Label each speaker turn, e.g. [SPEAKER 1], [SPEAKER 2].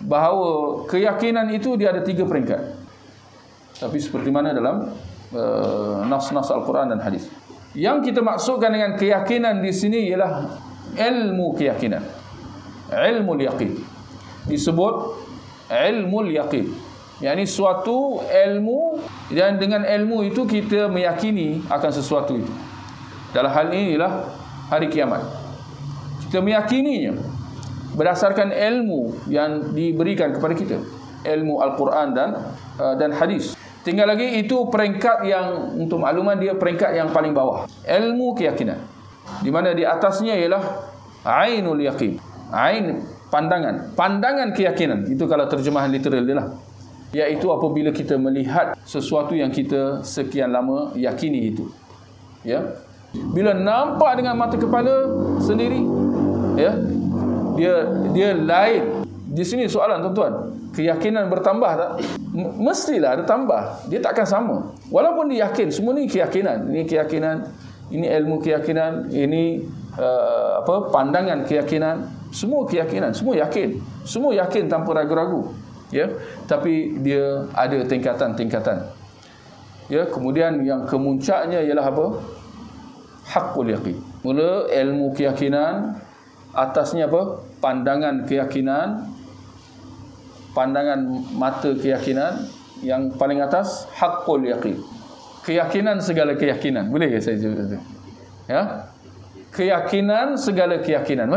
[SPEAKER 1] bahawa keyakinan itu dia ada 3 peringkat. Tapi seperti mana dalam nas-nas Al-Quran dan hadis. Yang kita maksudkan dengan keyakinan di sini ialah ilmu keyakinan. Ilmul yaqin. Disebut ilmul yaqin. Yakni suatu ilmu, dan dengan ilmu itu kita meyakini akan sesuatu itu. Dalam hal ini ialah hari kiamat. Kita meyakininya berdasarkan ilmu yang diberikan kepada kita, ilmu Al-Quran dan hadis. Tinggal lagi itu peringkat yang, untuk makluman, dia peringkat yang paling bawah, ilmu keyakinan, di mana di atasnya ialah ainul yaqin. Ain, pandangan keyakinan. Itu kalau terjemahan literal dia lah, iaitu apabila kita melihat sesuatu yang kita sekian lama yakini itu, ya, bila nampak dengan mata kepala sendiri, ya, dia lain. Di sini soalan tuan-tuan, keyakinan bertambah tak? Mestilah ada tambah. Dia takkan sama. Walaupun dia yakin, semua ni keyakinan. Ini keyakinan, ini ilmu keyakinan, ini pandangan keyakinan, semua keyakinan, semua yakin tanpa ragu-ragu. Ya, tapi dia ada tingkatan-tingkatan. Ya, kemudian yang kemuncaknya ialah apa? Haqqul yaqin. Mula ilmu keyakinan, atasnya apa? Pandangan keyakinan, pandangan mata keyakinan, yang paling atas haqqul yaqin. Keyakinan segala keyakinan. Boleh ke saya jawab itu? Ya? Keyakinan segala keyakinan.